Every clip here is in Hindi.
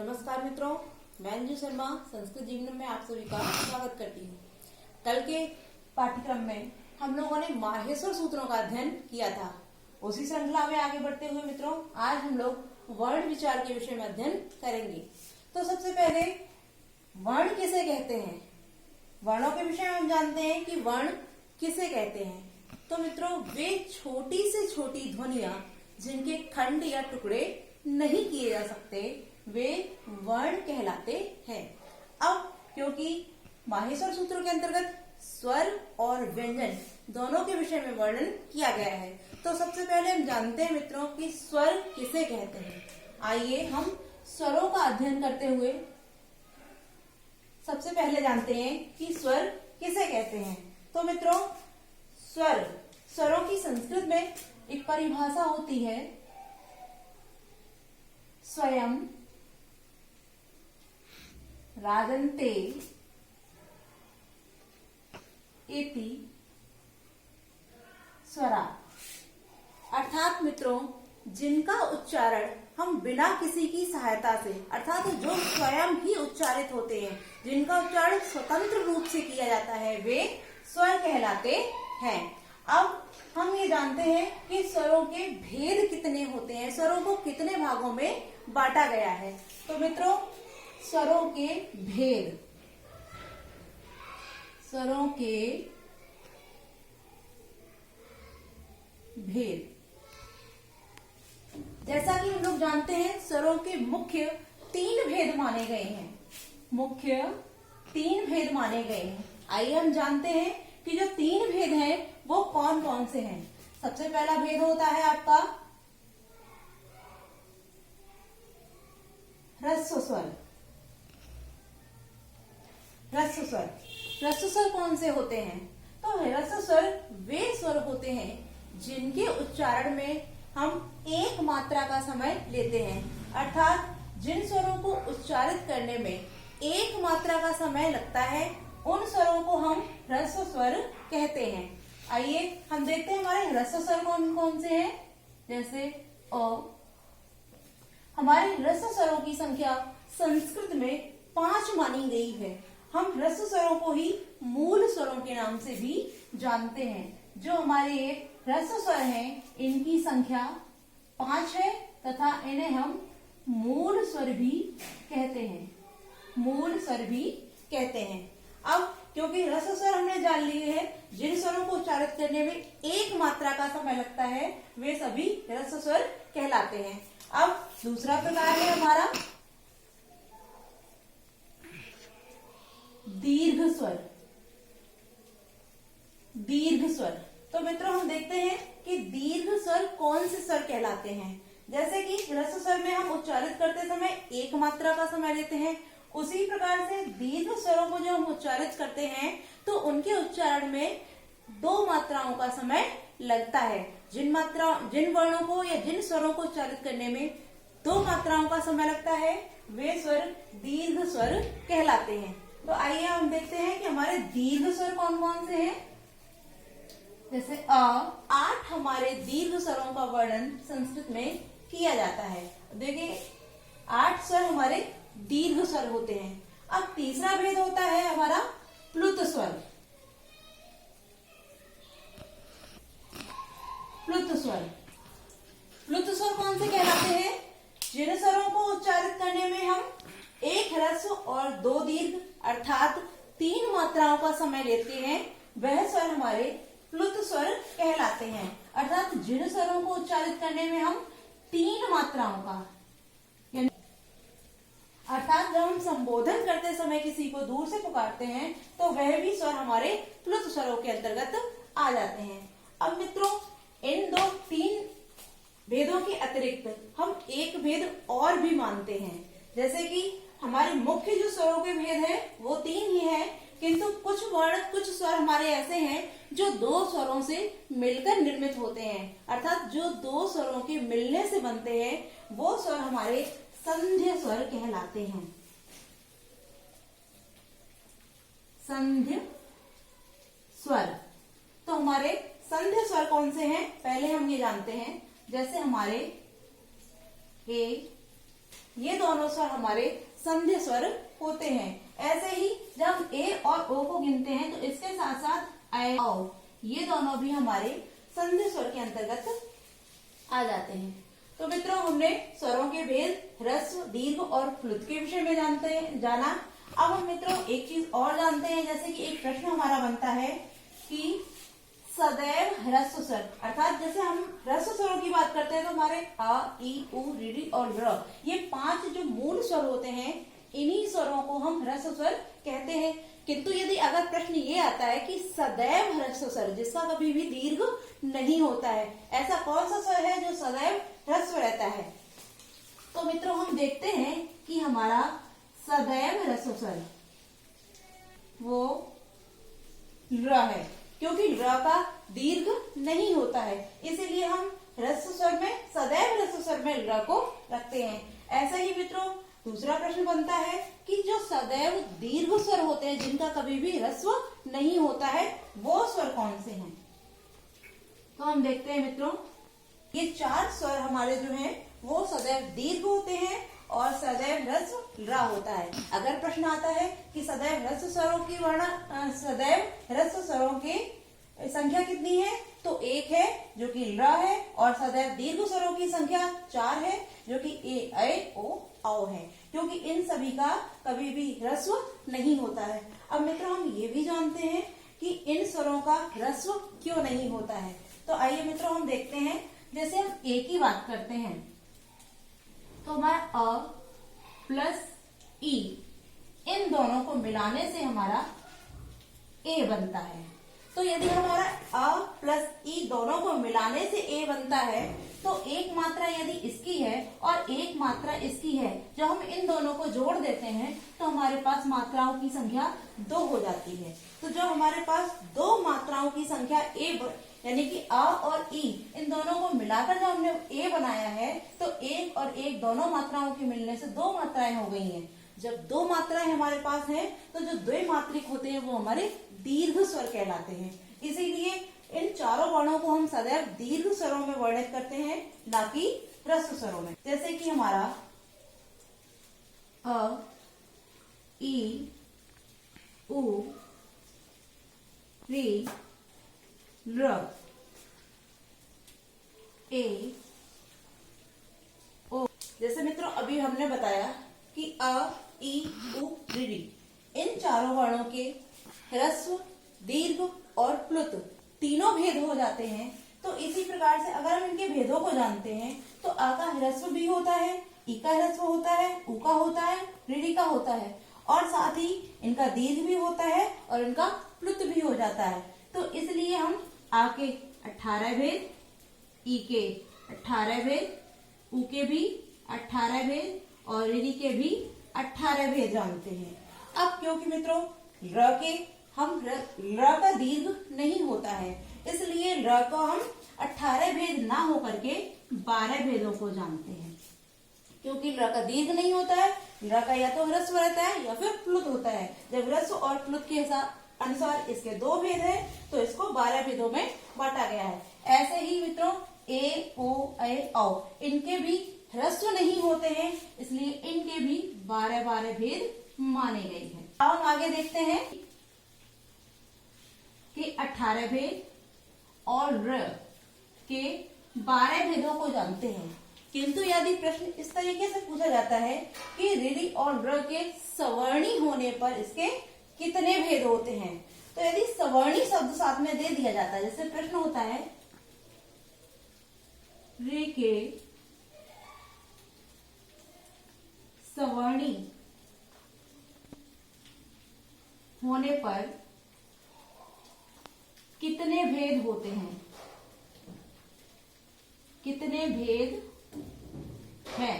नमस्कार मित्रों, मैं अंजू शर्मा संस्कृत जीवन में आप सभी का स्वागत करती हूँ। कल के पाठ्यक्रम में हम लोगों ने माहेश्वर सूत्रों का अध्ययन किया था। उसी श्रृंखला में आगे बढ़ते हुए मित्रों आज हम लोग वर्ण विचार के विषय में अध्ययन करेंगे। तो सबसे पहले वर्ण किसे कहते हैं, वर्णों के विषय में हम जानते हैं कि वर्ण किसे कहते हैं। तो मित्रों वे छोटी से छोटी ध्वनियां जिनके खंड या टुकड़े नहीं किए जा सकते वे वर्ण कहलाते हैं। अब क्योंकि माहेश्वर सूत्र के अंतर्गत स्वर और व्यंजन दोनों के विषय में वर्णन किया गया है, तो सबसे पहले हम जानते हैं मित्रों कि स्वर किसे कहते हैं। आइए हम स्वरों का अध्ययन करते हुए सबसे पहले जानते हैं कि स्वर किसे कहते हैं। तो मित्रों स्वरों की संस्कृत में एक परिभाषा होती है स्वयं रागन्ते एति स्वरा, अर्थात मित्रों जिनका उच्चारण हम बिना किसी की सहायता से अर्थात जो स्वयं ही उच्चारित होते हैं, जिनका उच्चारण स्वतंत्र रूप से किया जाता है वे स्वर कहलाते हैं। अब हम ये जानते हैं कि स्वरों के भेद कितने होते हैं, स्वरों को कितने भागों में बांटा गया है। तो मित्रों स्वरों के भेद जैसा कि हम लोग जानते हैं स्वरों के मुख्य तीन भेद माने गए हैं। आइए हम जानते हैं कि जो तीन भेद हैं वो कौन कौन से हैं। सबसे पहला भेद होता है आपका ह्रस्व स्वर। ह्रस्व स्वर कौन से होते हैं? तो ह्रस्व स्वर वे स्वर होते हैं जिनके उच्चारण में हम एक मात्रा का समय लेते हैं, अर्थात जिन स्वरों को उच्चारित करने में एक मात्रा का समय लगता है उन स्वरों को हम ह्रस्व स्वर कहते हैं। आइए हम देखते हैं हमारे ह्रस्व स्वर कौन कौन से हैं। जैसे अ, हमारे ह्रस्व स्वरों की संख्या संस्कृत में 5 मानी गई है। हम ह्रस्व स्वरों को ही मूल स्वरों के नाम से भी जानते हैं। जो हमारे ह्रस्व स्वर हैं इनकी संख्या 5 है तथा इन्हें हम मूल स्वर भी कहते हैं। अब क्योंकि ह्रस्व स्वर हमने जान लिए हैं, जिन स्वरों को उच्चारित करने में एक मात्रा का समय लगता है वे सभी ह्रस्व स्वर कहलाते हैं। अब दूसरा प्रकार है हमारा दीर्घ स्वर। तो मित्रों हम देखते हैं कि दीर्घ स्वर कौन से स्वर कहलाते हैं। जैसे कि ह्रस्व स्वर में हम उच्चारित करते समय एक मात्रा का समय लेते हैं, उसी प्रकार से दीर्घ स्वरों को जो हम उच्चारित करते हैं तो उनके उच्चारण में 2 मात्राओं का समय लगता है। जिन वर्णों को या जिन स्वरों को उच्चारित करने में 2 मात्राओं का समय लगता है वे स्वर दीर्घ स्वर कहलाते हैं। तो आइए हम देखते हैं कि हमारे दीर्घ स्वर कौन कौन से हैं। जैसे 8 हमारे दीर्घ स्वरों का वर्णन संस्कृत में किया जाता है। देखिए 8 स्वर हमारे दीर्घ स्वर होते हैं। अब तीसरा भेद होता है हमारा प्लुत स्वर। प्लुत स्वर कौन से कहलाते हैं? जिन स्वरों को उच्चारित करने में हम एक ह्रस्व और 2 दीर्घ अर्थात 3 मात्राओं का समय लेते हैं वह स्वर हमारे प्लुत स्वर कहलाते हैं। अर्थात जिन स्वरों को उच्चारित करने में हम 3 मात्राओं का अर्थात जब हम संबोधन करते समय किसी को दूर से पुकारते हैं तो वह भी स्वर हमारे प्लुत स्वरों के अंतर्गत आ जाते हैं। अब मित्रों इन 3 भेदों के अतिरिक्त हम एक भेद और भी मानते हैं। जैसे कि हमारे मुख्य जो स्वरों के भेद हैं वो 3 ही हैं, किंतु कुछ स्वर हमारे ऐसे हैं जो 2 स्वरों से मिलकर निर्मित होते हैं, अर्थात जो 2 स्वरों के मिलने से बनते हैं वो स्वर हमारे संध्य स्वर कहलाते हैं। संध्य स्वर। तो हमारे संध्य स्वर कौन से हैं पहले हम ये जानते हैं। जैसे हमारे ए ये दोनों स्वर हमारे संध्य स्वर होते हैं। ऐसे ही जब हम ए और ओ को गिनते हैं तो इसके साथ साथ ऐ औ ये दोनों भी हमारे संध्य स्वर के अंतर्गत आ जाते हैं। तो मित्रों, हमने स्वरों के भेद, ह्रस्व, दीर्घ और प्लुत के विषय में जाना। अब हम मित्रों एक चीज और जानते हैं, जैसे कि एक प्रश्न हमारा बनता है कि सदैव ह्रस्व स्वर, अर्थात जैसे हम ह्रस्व स्वरों की बात करते हैं तो हमारे आ, ई, उ, री और र, ये 5 जो मूल स्वर होते हैं, इन्हीं स्वरों को हम ह्रस्व स्वर कहते हैं। किंतु यदि अगर प्रश्न ये आता है कि सदैव ह्रस्व स्वर, जिसका कभी भी दीर्घ नहीं होता है, ऐसा कौन सा स्वर है जो सदैव ह्रस्व रहता है? तो मित्रों, हम देखते हैं कि हमारा सदैव ह्रस्व स्वर वो र है, क्योंकि र का दीर्घ नहीं होता है, इसीलिए हम ह्रस्व स्वर में, सदैव ह्रस्व स्वर में र को रखते हैं। ऐसे ही मित्रों दूसरा प्रश्न बनता है कि जो सदैव दीर्घ स्वर होते हैं, जिनका कभी भी ह्रस्व नहीं होता है, वो स्वर कौन से हैं? तो हम देखते हैं मित्रों, ये 4 स्वर हमारे जो हैं वो सदैव दीर्घ होते हैं और सदैव ह्रस्व रा होता है। अगर प्रश्न आता है कि सदैव ह्रस्व स्वरों की सदैव ह्रस्व स्वरों की संख्या कितनी है, तो 1 है जो कि र है, और सदैव दीर्घ स्वरों की संख्या 4 है जो कि ए, ऐ, ओ, औ है, क्योंकि इन सभी का कभी भी ह्रस्व नहीं होता है। अब मित्रों हम ये भी जानते हैं कि इन स्वरों का ह्रस्व क्यों नहीं होता है। तो आइए मित्रों हम देखते हैं, जैसे हम ए की बात करते हैं तो हमारा अ प्लस ई, इन दोनों को मिलाने से हमारा ए बनता है। तो यदि हमारा अ प्लस ई दोनों को मिलाने से ए बनता है, तो एक मात्रा यदि इसकी है और एक मात्रा इसकी है, जब हम इन दोनों को जोड़ देते हैं तो हमारे पास मात्राओं की संख्या 2 हो जाती है। तो जो हमारे पास 2 मात्राओं की संख्या ए, यानी कि अ और ई, इन दोनों को मिलाकर जब हमने ए बनाया है, तो 1 और 1 दोनों मात्राओं के मिलने से 2 मात्राएं हो गई हैं। जब 2 मात्राएं हमारे पास हैं, तो जो द्विमात्रिक होते हैं वो हमारे दीर्घ स्वर कहलाते हैं। इसीलिए इन चारों वर्णों को हम सदैव दीर्घ स्वरों में वर्णित करते हैं, ना कि ह्रस्व स्वरों में। जैसे कि हमारा अ, ई, उ, री, र, ए, ओ। जैसे मित्रों अभी हमने बताया कि अ, ई, उ, री, इन चारों वर्णों के ह्रस्व, दीर्घ और प्लुत तीनों भेद हो जाते हैं। तो इसी प्रकार से अगर हम इनके भेदों को जानते हैं, तो आ का ह्रस्व भी होता है, ई का ह्रस्व होता है, उ का होता है, री का होता है, और साथ ही इनका दीर्घ भी होता है और इनका प्लुत भी हो जाता है। तो इसलिए हम आ के 18 भेद, ई के 18 भेद, उ के भी 18 भेद और री के भी 18 भेद जानते हैं। अब क्योंकि मित्रों र के हम र का दीर्घ नहीं होता है, इसलिए र को हम 18 भेद ना होकर के 12 भेदों को जानते हैं। क्योंकि र का दीर्घ नहीं होता है, र का या तो ह्रस्व रहता है या फिर प्लुत होता है। जब ह्रस्व और प्लुत के अनुसार इसके 2 भेद है, तो इसको 12 भेदों में बांटा गया है। ऐसे ही मित्रों ए, ओ, ऐ, औ, इनके भी ह्रस्व नहीं होते हैं, इसलिए इनके भी 12 भेद माने गए हैं। अब हम आगे देखते हैं कि 18 भेद और र के 12 भेदों को जानते हैं। किंतु यदि प्रश्न इस तरीके से पूछा जाता है कि री और र के सवर्णी होने पर इसके कितने भेद होते हैं, तो यदि सवर्णी शब्द साथ में दे दिया जाता है, जैसे प्रश्न होता है रे के सवर्णी होने पर कितने भेद होते हैं, कितने भेद हैं।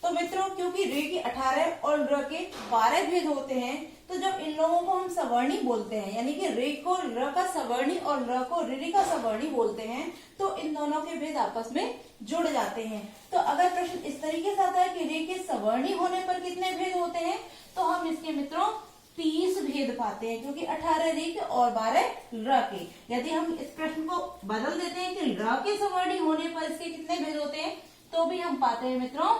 तो मित्रों क्योंकि रे के 18 और र के 12 भेद होते हैं, तो जब इन लोगों को हम सवर्णी बोलते हैं, यानी कि रे को र का सवर्णी और र को री का सवर्णी बोलते हैं, तो इन दोनों के भेद आपस में जुड़ जाते हैं। तो अगर प्रश्न इस तरीके से आता है कि रे के सवर्णी होने पर कितने भेद होते हैं, तो हम इसके मित्रों 30 भेद पाते हैं, क्योंकि 18 रे के और 12 र के। यदि हम इस प्रश्न को बदल देते हैं कि र के सवर्णी होने पर इसके कितने भेद होते हैं, तो भी हम पाते हैं मित्रों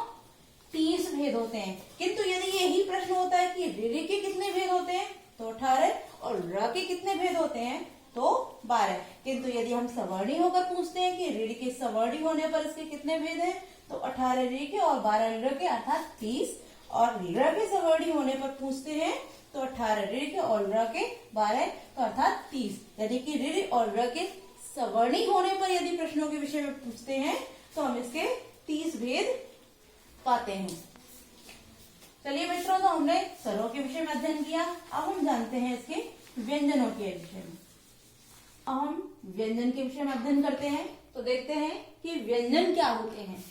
30 भेद भेद होते हैं, किंतु यदि यही प्रश्न होता है कि ऋ के कितने भेद होते हैं तो 18 और र के कितने भेद होते हैं तो 12। किंतु यदि हम सवर्णी होकर पूछते हैं कि ऋ के सवर्णी होने पर इसके कितने भेद हैं तो 18 ऋ के और 12 ऋ के अर्थात 30, और र के सवर्णी होने पर पूछते हैं तो 18 ऋ के और र के 12 तो अर्थात 30। यानी कि ऋ और र के सवर्णी होने पर यदि प्रश्नों के विषय में पूछते हैं तो हम इसके 30 भेद पाते हैं। चलिए मित्रों, तो हमने स्वरों के विषय में अध्ययन किया। अब हम जानते हैं इसके व्यंजनों के विषय में। अब हम व्यंजन के विषय में अध्ययन करते हैं। तो देखते हैं कि व्यंजन क्या होते हैं।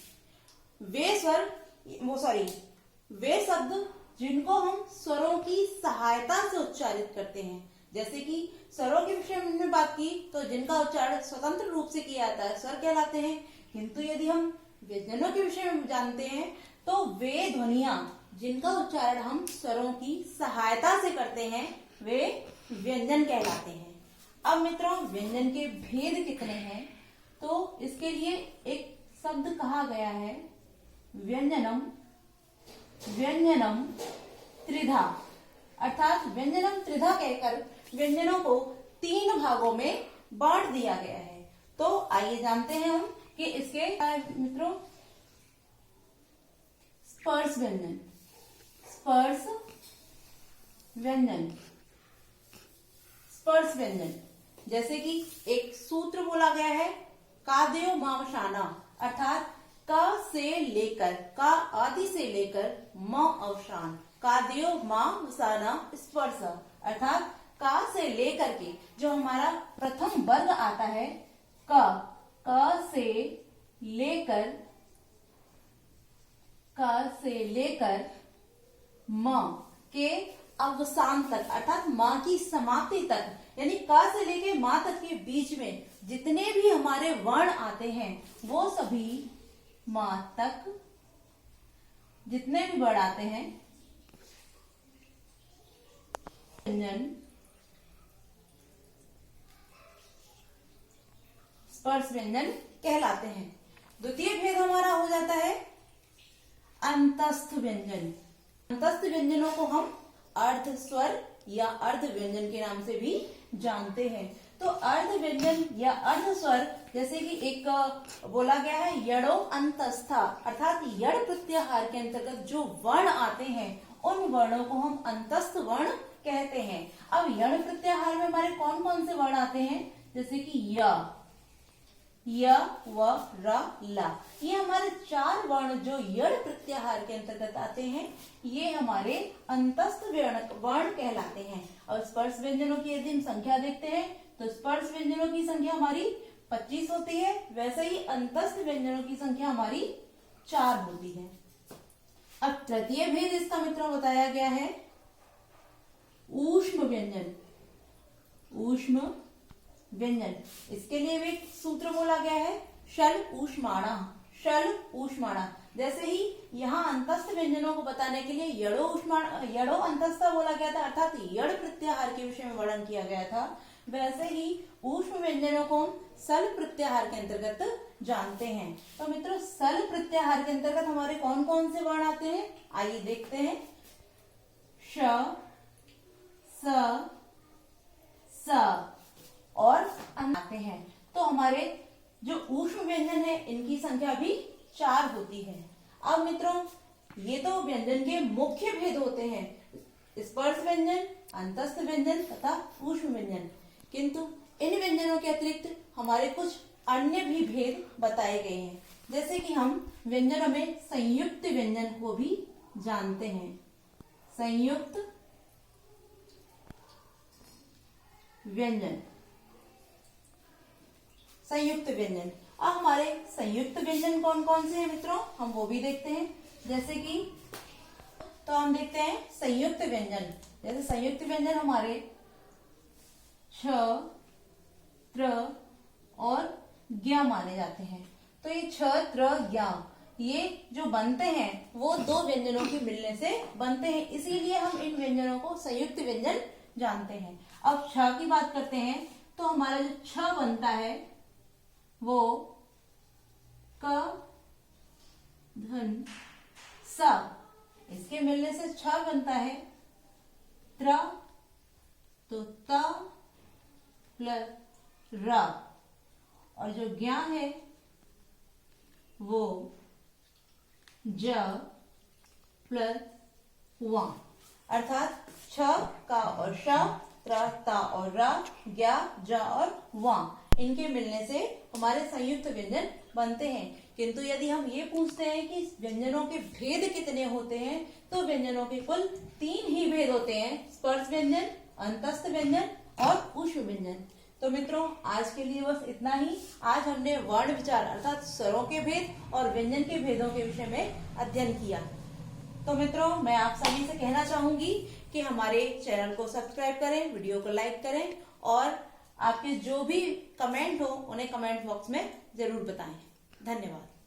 वे शब्द जिनको हम स्वरों की सहायता से उच्चारित करते हैं। जैसे कि स्वरों के विषय में हमने बात की तो जिनका उच्चारण स्वतंत्र रूप से किया जाता है स्वर कहलाते हैं। किंतु यदि हम व्यंजनों के विषय में जानते हैं तो वे ध्वनियां जिनका उच्चारण हम स्वरों की सहायता से करते हैं वे व्यंजन कहलाते हैं। अब मित्रों, व्यंजन के भेद कितने हैं तो इसके लिए एक शब्द कहा गया है व्यंजनम त्रिधा, अर्थात व्यंजनम त्रिधा कहकर व्यंजनों को 3 भागों में बांट दिया गया है। तो आइए जानते हैं हम कि इसके मित्रों स्पर्श व्यंजन जैसे कि एक सूत्र बोला गया है कादेव मावशाना, अर्थात क से लेकर का आदि से लेकर म अवसान, कादेव मावसाना स्पर्श, अर्थात का से लेकर के जो हमारा प्रथम वर्ग आता है क से लेकर म के अवसान तक, अर्थात माँ की समाप्ति तक, यानी क से लेके माँ तक के बीच में जितने भी हमारे वर्ण आते हैं वो सभी माँ तक जितने भी वर्ण आते हैं व्यंजन स्पर्श व्यंजन कहलाते हैं। द्वितीय भेद हमारा हो जाता है अंतस्थ व्यंजन। अंतस्थ व्यंजनों को हम अर्ध स्वर या अर्ध व्यंजन के नाम से भी जानते हैं। तो अर्ध व्यंजन या अर्ध स्वर जैसे कि एक बोला गया है यड़ो अंतस्था, अर्थात यड़ प्रत्याहार के अंतर्गत जो वर्ण आते हैं उन वर्णों को हम अंतस्थ वर्ण कहते हैं। अब यड़ प्रत्याहार में हमारे कौन कौन से वर्ण आते हैं जैसे कि य व र ला, ये हमारे 4 वर्ण जो यड़ प्रत्याहार के अंतर्गत आते हैं ये हमारे अंतस्थ वर्ण कहलाते हैं। और स्पर्श व्यंजनों की यदि हम संख्या देखते हैं तो स्पर्श व्यंजनों की संख्या हमारी 25 होती है, वैसे ही अंतस्थ व्यंजनों की संख्या हमारी 4 होती है। अब तृतीय भेद इसका मित्रों बताया गया है ऊष्म व्यंजन। इसके लिए भी सूत्र बोला गया है शल ऊष्माणा। जैसे ही यहाँ अंतस्थ व्यंजनों को बताने के लिए यड़ो अंतस्थ बोला गया था, अर्थात यड़ प्रत्याहार के विषय में वर्णन किया गया था, वैसे ही ऊष्म व्यंजनों को हम सल प्रत्याहार के अंतर्गत जानते हैं। तो मित्रों, सल प्रत्याहार के अंतर्गत हमारे कौन कौन से वर्ण आते हैं आइए देखते हैं। श, स, और आते हैं। तो हमारे जो ऊष्म व्यंजन है इनकी संख्या भी 4 होती है। अब मित्रों, ये तो व्यंजन के मुख्य भेद होते हैं, स्पर्श व्यंजन, अंतस्थ व्यंजन तथा ऊष्म व्यंजन। किंतु इन व्यंजनों के अतिरिक्त हमारे कुछ अन्य भी भेद बताए गए हैं। जैसे कि हम व्यंजनों में संयुक्त व्यंजन को भी जानते हैं। संयुक्त व्यंजन अब हमारे संयुक्त व्यंजन कौन कौन से हैं मित्रों, हम वो भी देखते हैं। जैसे कि तो हम देखते हैं संयुक्त व्यंजन। जैसे संयुक्त व्यंजन हमारे छ, त्र और ज्ञ माने जाते हैं। तो ये छ, त्र, ज्ञ ये जो बनते हैं वो 2 व्यंजनों के मिलने से बनते हैं, इसीलिए हम इन व्यंजनों को संयुक्त व्यंजन जानते हैं। अब छ की बात करते हैं तो हमारा जो छ बनता है वो क धन सा इसके मिलने से छ बनता है त्र, तो त प्लस र, और जो ज्ञ है वो ज प्लस व, अर्थात छ का और श, त्र ता और र, ज्ञ ज और व, इनके मिलने से हमारे संयुक्त व्यंजन बनते हैं। किंतु यदि हम ये पूछते हैं कि व्यंजनों के भेद कितने होते हैं, तो व्यंजनों के कुल 3 ही भेद होते हैं, स्पर्श व्यंजन, अंतस्थ व्यंजन और ऊष्म व्यंजन। तो मित्रों, आज के लिए बस इतना ही। आज हमने वर्ण विचार अर्थात स्वरों के भेद और व्यंजन के भेदों के विषय में अध्ययन किया। तो मित्रों, मैं आप सभी से कहना चाहूंगी कि हमारे चैनल को सब्सक्राइब करें, वीडियो को लाइक करें और आपके जो भी कमेंट हो उन्हें कमेंट बॉक्स में जरूर बताएं। धन्यवाद।